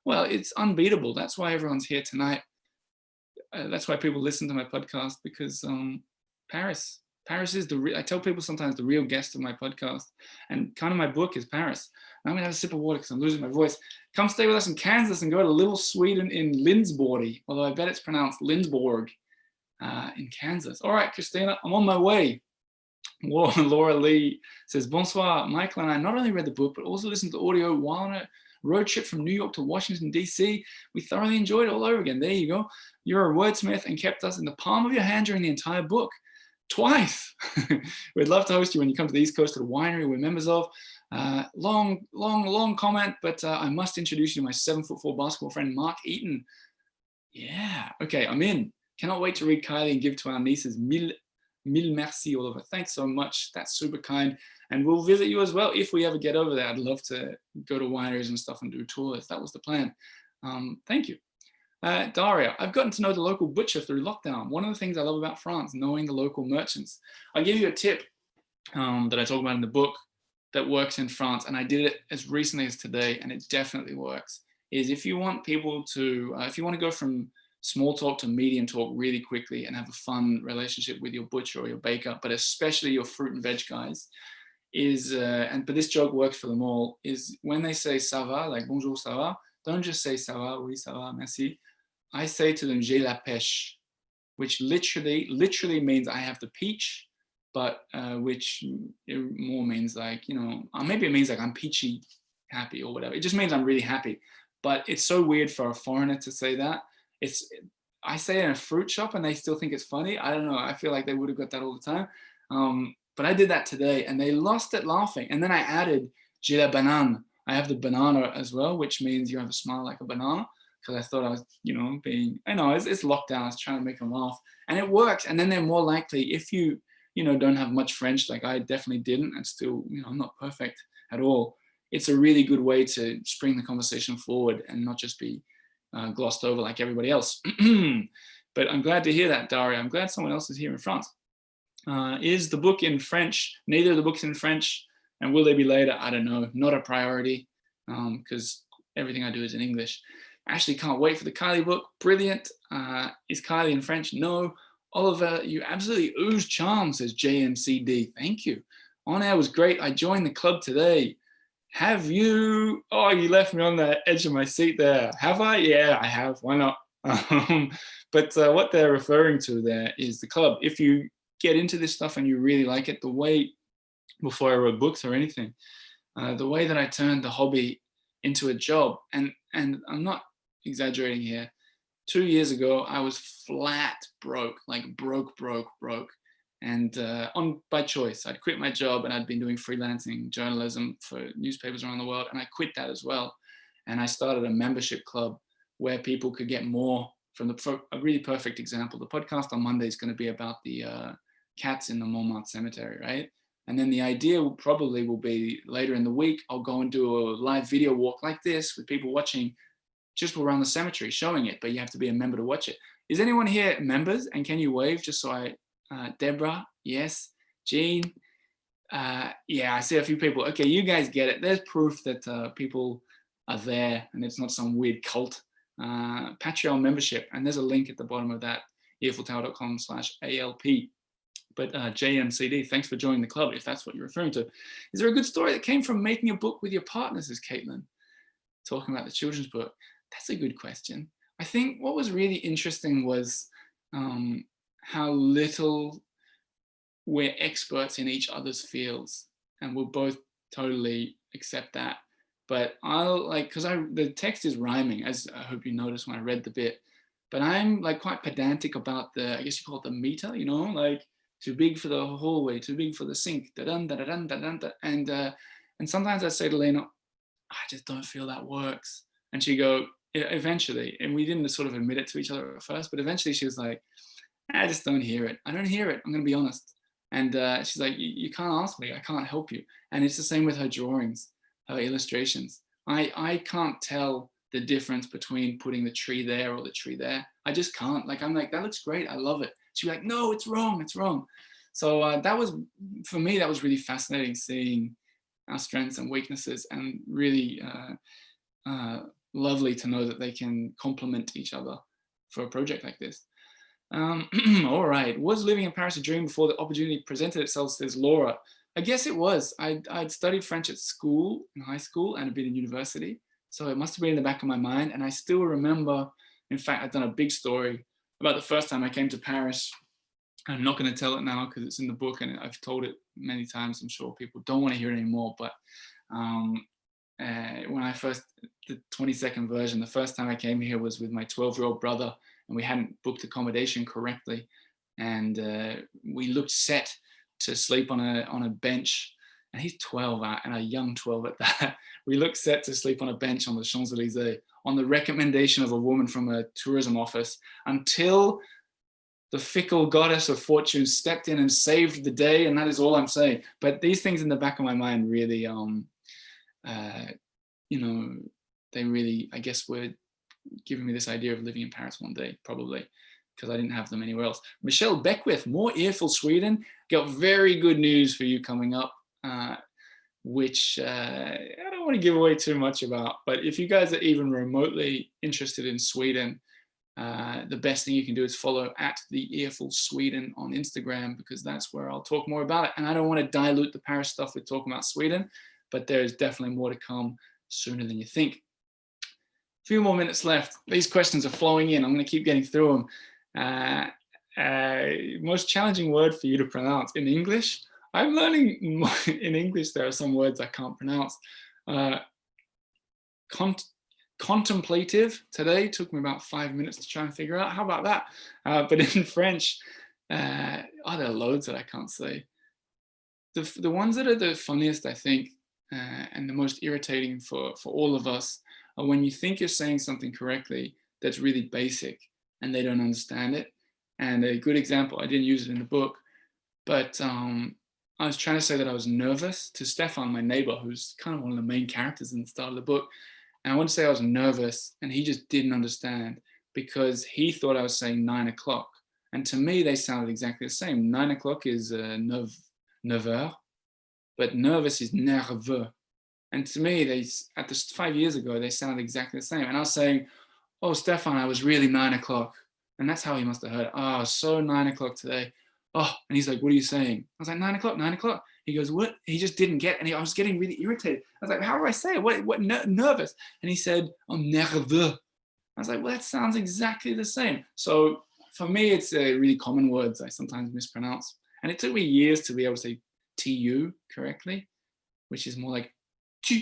[SPEAKER 2] well, it's unbeatable. That's why everyone's here tonight. That's why people listen to my podcast, because Paris is I tell people sometimes the real guest of my podcast, and kind of my book is Paris. Now I'm gonna have a sip of water because I'm losing my voice. Come stay with us in Kansas and go to Little Sweden in Lindsborg, although I bet it's pronounced Lindsborg in Kansas. All right, Christina, I'm on my way. Laura Lee says, bonsoir, Michael and I not only read the book, but also listened to the audio while on a road trip from New York to Washington, D.C. We thoroughly enjoyed it all over again. There you go. You're a wordsmith and kept us in the palm of your hand during the entire book. Twice. We'd love to host you when you come to the East Coast to the winery we're members of. Long comment, but I must introduce you to my 7'4" basketball friend, Mark Eaton. Yeah, okay, I'm in. Cannot wait to read Kylie and give to our nieces. Mille merci, Oliver. Thanks so much. That's super kind. And we'll visit you as well if we ever get over there. I'd love to go to wineries and stuff and do tours. That was the plan. Thank you. Daria, I've gotten to know the local butcher through lockdown. One of the things I love about France, knowing the local merchants. I'll give you a tip that I talk about in the book that works in France, and I did it as recently as today, and it definitely works, is if you want people to, if you want to go from small talk to medium talk really quickly and have a fun relationship with your butcher or your baker, but especially your fruit and veg guys, but this joke works for them all, is when they say ça va, like bonjour ça va, don't just say ça va, oui ça va, merci. I say to them, j'ai la pêche, which literally means I have the peach, but which more means like, you know, maybe it means like I'm peachy happy or whatever. It just means I'm really happy. But it's so weird for a foreigner to say that. I say it in a fruit shop and they still think it's funny. I don't know. I feel like they would have got that all the time. But I did that today and they lost it laughing. And then I added, j'ai la banane. I have the banana as well, which means you have a smile like a banana. Because I thought I was, you know, it's lockdown. I was trying to make them laugh. And it works. And then they're more likely, if you don't have much French, like I definitely didn't, and still, I'm not perfect at all. It's a really good way to spring the conversation forward and not just be glossed over like everybody else. But I'm glad to hear that, Daria. I'm glad someone else is here in France. Is the book in French? Neither of the books in French. And will they be later? I don't know. Not a priority because everything I do is in English. Actually can't wait for the Kylie book. Brilliant. Is Kylie in French? No. Oliver, you absolutely ooze charm, says JMCD. Thank you. On Air was great. I joined the club today. Have you? Oh, you left me on the edge of my seat there. Have I? Yeah, I have. Why not? But what they're referring to there is the club. If you get into this stuff and you really like it, the way, before I wrote books or anything, the way that I turned the hobby into a job, and I'm not exaggerating here, 2 years ago, I was flat broke, like broke. And by choice, I'd quit my job and I'd been doing freelancing journalism for newspapers around the world. And I quit that as well. And I started a membership club where people could get more from a really perfect example. The podcast on Monday is going to be about the cats in the Montmartre cemetery, right? And then the idea will be later in the week, I'll go and do a live video walk like this with people watching just around the cemetery, showing it, but you have to be a member to watch it. Is anyone here members? And can you wave just so Deborah, yes. Jean, yeah, I see a few people. Okay, you guys get it. There's proof that people are there and it's not some weird cult. Patreon membership. And there's a link at the bottom of that, earfultower.com/ALP. But JMCD, thanks for joining the club, if that's what you're referring to. Is there a good story that came from making a book with your partners, is Caitlin talking about the children's book? That's a good question. I think what was really interesting was how little we're experts in each other's fields, and we'll both totally accept that. But I'll because the text is rhyming, as I hope you noticed when I read the bit, but I'm like quite pedantic about the, I guess you call it the meter, you know, like too big for the hallway, too big for the sink, da-dun, da-da-dun, da-dun, da. And sometimes I say to Lena, I just don't feel that works. And she go, eventually, and we didn't sort of admit it to each other at first, but eventually she was like, I just don't hear it. I don't hear it. I'm going to be honest. And she's like, you can't ask me. I can't help you. And it's the same with her drawings, her illustrations. I can't tell the difference between putting the tree there or the tree there. I just can't. Like, I'm like, that looks great. I love it. She'd be like, no, it's wrong. It's wrong. So that was, for me, that was really fascinating, seeing our strengths and weaknesses, and really lovely to know that they can complement each other for a project like this. All right, was living in Paris a dream before the opportunity presented itself, says Laura? I guess it was. I'd studied French at school, in high school, and a bit in university. So it must have been in the back of my mind. And I still remember, in fact, I've done a big story about the first time I came to Paris. I'm not going to tell it now because it's in the book and I've told it many times. I'm sure people don't want to hear it anymore. But when I first, the 22nd version, the first time I came here was with my 12-year-old brother, and we hadn't booked accommodation correctly. And we looked set to sleep on a bench. And he's 12 and a young 12 at that. We looked set to sleep on a bench on the Champs-Élysées on the recommendation of a woman from a tourism office, until the fickle goddess of fortune stepped in and saved the day. And that is all I'm saying. But these things in the back of my mind really, you know, they really, I guess, were giving me this idea of living in Paris one day, probably, because I didn't have them anywhere else. Michelle Beckwith, more Earful Sweden. Got very good news for you coming up, which I don't want to give away too much about. But if you guys are even remotely interested in Sweden, the best thing you can do is follow at the Earful Sweden on Instagram, because that's where I'll talk more about it. And I don't want to dilute the Paris stuff with talking about Sweden, but there's definitely more to come sooner than you think. A few more minutes left. These questions are flowing in. I'm going to keep getting through them. Most challenging word for you to pronounce in English. I'm learning in English. There are some words I can't pronounce. Contemplative today took me about 5 minutes to try and figure out. How about that? But in French, there are loads that I can't say. The ones that are the funniest, I think, and the most irritating for all of us, are when you think you're saying something correctly that's really basic and they don't understand it. And a good example, I didn't use it in the book, but I was trying to say that I was nervous to Stefan, my neighbor, who's kind of one of the main characters in the start of the book. And I want to say I was nervous, and he just didn't understand, because he thought I was saying 9 o'clock. And to me, they sounded exactly the same. 9 o'clock is 9 heures, but nervous is nerveux. And to me, they, 5 years ago, they sounded exactly the same. And I was saying, oh, Stefan, I was really 9 o'clock. And that's how he must have heard it. Oh, so 9 o'clock today. Oh, and he's like, what are you saying? I was like, 9 o'clock, 9 o'clock. He goes, what? He just didn't get it. And I was getting really irritated. I was like, how do I say it? What nervous? And he said, oh, nerveux. I was like, well, that sounds exactly the same. So for me, it's really common words I sometimes mispronounce. And it took me years to be able to say tu correctly, which is more like tu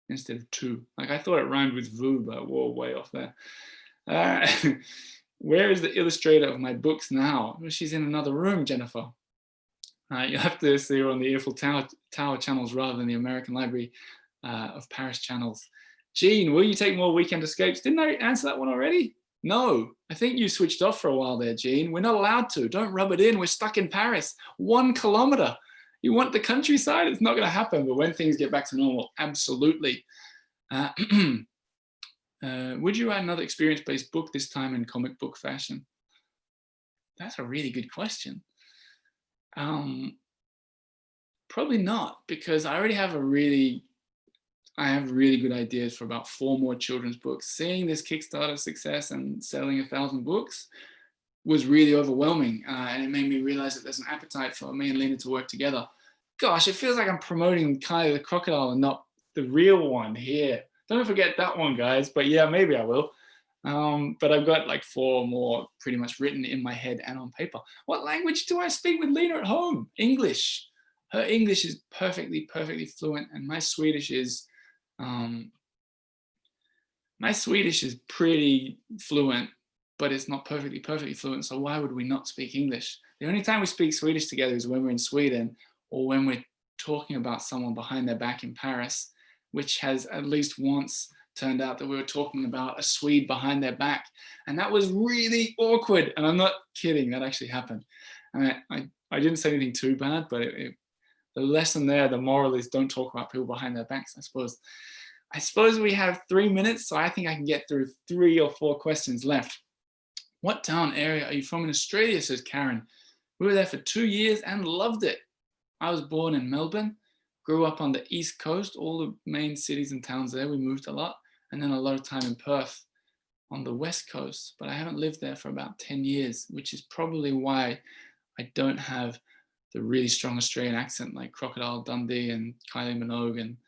[SPEAKER 2] instead of tu. Like, I thought it rhymed with vu, but whoa, way off there. Where is the illustrator of my books now? Well, she's in another room, Jennifer. You have to see her on the Earful Tower channels rather than the American Library of Paris channels. Jean, will you take more weekend escapes? Didn't I answer that one already? No, I think you switched off for a while there, Jean. We're not allowed to. Don't rub it in. We're stuck in Paris. 1 kilometer. You want the countryside? It's not going to happen. But when things get back to normal, absolutely. Would you write another experience-based book, this time in comic book fashion? That's a really good question. Probably not, because I already have a really I have really good ideas for about 4 more children's books. Seeing this Kickstarter success and selling 1,000 books was really overwhelming, and it made me realize that there's an appetite for me and Lena to work together. Gosh, it feels like I'm promoting Kylie the crocodile and not the real one here. Don't forget that one, guys. But yeah, maybe I will. But I've got like 4 more pretty much written in my head and on paper. What language do I speak with Lena at home? English. Her English is perfectly fluent, and my Swedish is pretty fluent, but it's not perfectly fluent. So why would we not speak English? The only time we speak Swedish together is when we're in Sweden, or when we're talking about someone behind their back in Paris, which has at least once turned out that we were talking about a Swede behind their back. And that was really awkward. And I'm not kidding, that actually happened. And I didn't say anything too bad, but the lesson there, the moral is don't talk about people behind their backs, I suppose. I suppose we have 3 minutes, so I think I can get through 3 or 4 questions left. What town area are you from in Australia, says Karen. We were there for 2 years and loved it. I was born in Melbourne, grew up on the East Coast, all the main cities and towns there. We moved a lot, and then a lot of time in Perth on the West Coast, but I haven't lived there for about 10 years, which is probably why I don't have the really strong Australian accent like Crocodile Dundee and Kylie Minogue and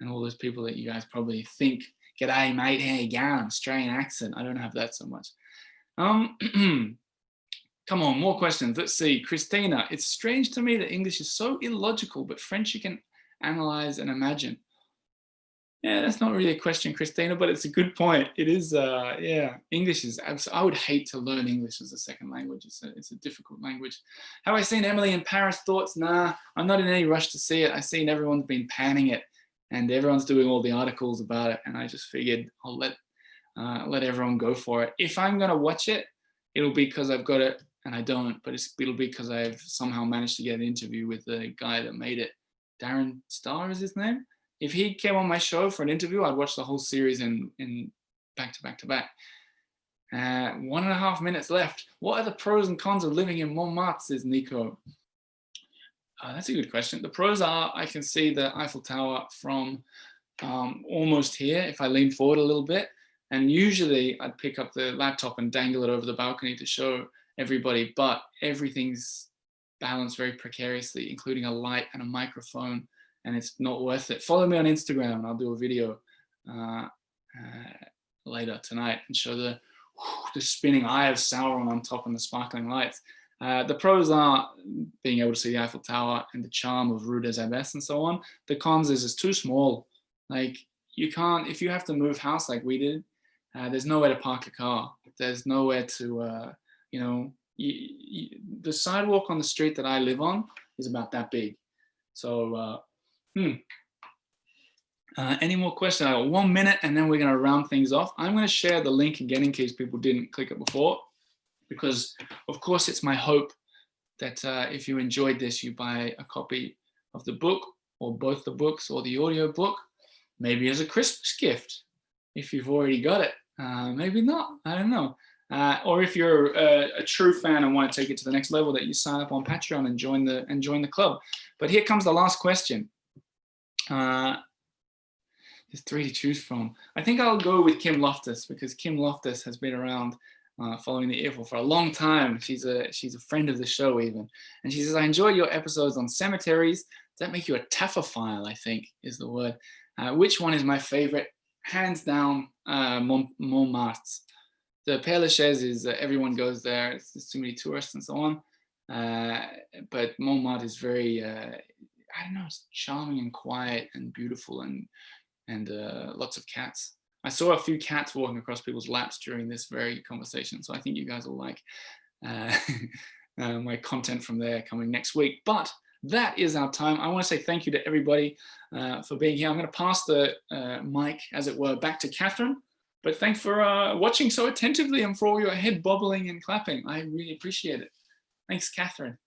[SPEAKER 2] all those people that you guys probably think, g'day mate, how you going? Australian accent. I don't have that so much. Come on, more questions. Let's see. Christina, it's strange to me that English is so illogical, but French you can analyze and imagine. Yeah, that's not really a question, Christina, but it's a good point. It is, yeah, English is, I would hate to learn English as a second language. It's a difficult language. Have I seen Emily in Paris? Thoughts? Nah, I'm not in any rush to see it. I've seen everyone's been panning it and everyone's doing all the articles about it. And I just figured I'll let everyone go for it. If I'm going to watch it, it'll be because I've got it and I don't, but it'll be because I've somehow managed to get an interview with the guy that made it. Darren Star is his name. If he came on my show for an interview, I'd watch the whole series in back to back to back. 1.5 minutes left. What are the pros and cons of living in Montmartre, says Nico? That's a good question. The pros are I can see the Eiffel Tower from almost here if I lean forward a little bit. And usually I'd pick up the laptop and dangle it over the balcony to show everybody, but everything's balanced very precariously, including a light and a microphone, and it's not worth it. Follow me on Instagram and I'll do a video later tonight and show the spinning eye of Sauron on top and the sparkling lights. The pros are being able to see the Eiffel Tower and the charm of Rue des Abbesses and so on. The cons is it's too small. Like you can't, if you have to move house like we did, there's nowhere to park a car. There's nowhere to, you know, the sidewalk on the street that I live on is about that big. So, any more questions? I got 1 minute and then we're going to round things off. I'm going to share the link again in case people didn't click it before, because of course it's my hope that if you enjoyed this, you buy a copy of the book or both the books or the audio book, maybe as a Christmas gift if you've already got it. Maybe not, I don't know. Or if you're a true fan and want to take it to the next level, that you sign up on Patreon and join the club. But here comes the last question. There's 3 to choose from. I think I'll go with Kim Loftus, because Kim Loftus has been around following the Earful for a long time. She's a friend of the show even. And she says, I enjoyed your episodes on cemeteries. Does that make you a taphophile, I think is the word. Which one is my favorite? Hands down, Montmartre. The Père Lachaise is everyone goes there. There's too many tourists and so on. But Montmartre is very, I don't know, it's charming and quiet and beautiful and lots of cats. I saw a few cats walking across people's laps during this very conversation. So I think you guys will like my content from there coming next week. But that is our time. I want to say thank you to everybody for being here. I'm going to pass the mic, as it were, back to Catherine. But thanks for watching so attentively and for all your head bobbling and clapping. I really appreciate it. Thanks, Catherine.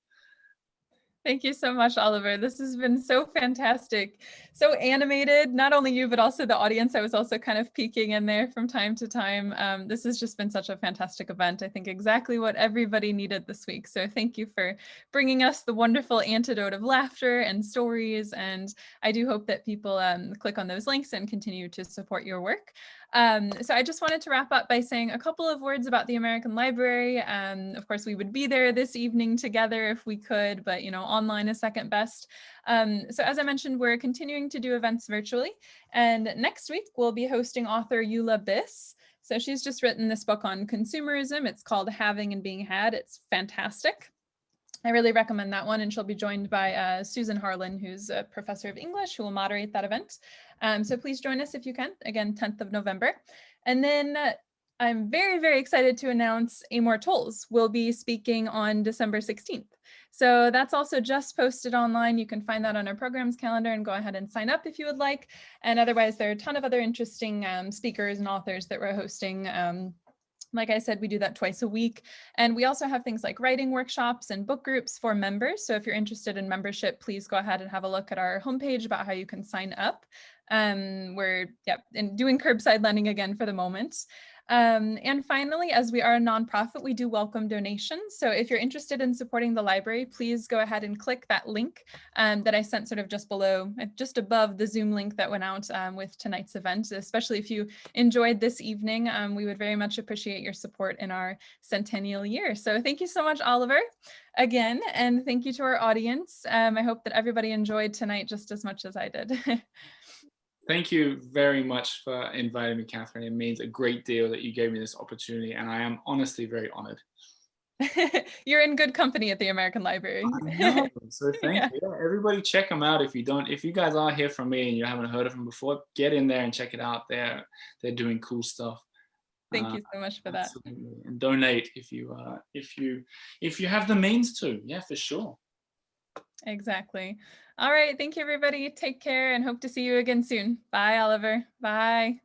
[SPEAKER 1] Thank you so much, Oliver. This has been so fantastic, so animated, not only you, but also the audience. I was also kind of peeking in there from time to time. This has just been such a fantastic event. I think exactly what everybody needed this week. So thank you for bringing us the wonderful antidote of laughter and stories. And I do hope that people click on those links and continue to support your work. So I just wanted to wrap up by saying a couple of words about the American Library. Of course, we would be there this evening together if we could, but online is second best. So as I mentioned, we're continuing to do events virtually, and next week we'll be hosting author Eula Biss. So she's just written this book on consumerism. It's called Having and Being Had. It's fantastic. I really recommend that one, and she'll be joined by Susan Harlan, who's a professor of English, who will moderate that event. So please join us if you can, again, 10th of November. And then I'm very, very excited to announce Amor Tolls will be speaking on December 16th. So that's also just posted online. You can find that on our programs calendar and go ahead and sign up if you would like. And otherwise, there are a ton of other interesting speakers and authors that we're hosting. Like I said, we do that twice a week. And we also have things like writing workshops and book groups for members. So if you're interested in membership, please go ahead and have a look at our homepage about how you can sign up. We're doing curbside lending again for the moment. And finally, as we are a nonprofit, we do welcome donations. So if you're interested in supporting the library, please go ahead and click that link that I sent sort of just below, just above the Zoom link that went out with tonight's event. Especially if you enjoyed this evening, we would very much appreciate your support in our centennial year. So thank you so much, Oliver, again, and thank you to our audience. I hope that everybody enjoyed tonight just as much as I did.
[SPEAKER 2] Thank you very much for inviting me, Catherine. It means a great deal that you gave me this opportunity, and I am honestly very honored.
[SPEAKER 1] You're in good company at the American Library.
[SPEAKER 2] I know, so thank you. Yeah, everybody check them out. If you guys are here from me and you haven't heard of them before, get in there and check it out. They're doing cool stuff.
[SPEAKER 1] Thank you so much for that.
[SPEAKER 2] Absolutely. And donate if you have the means to. Yeah, for sure.
[SPEAKER 1] Exactly. All right. Thank you, everybody. Take care and hope to see you again soon. Bye, Oliver. Bye.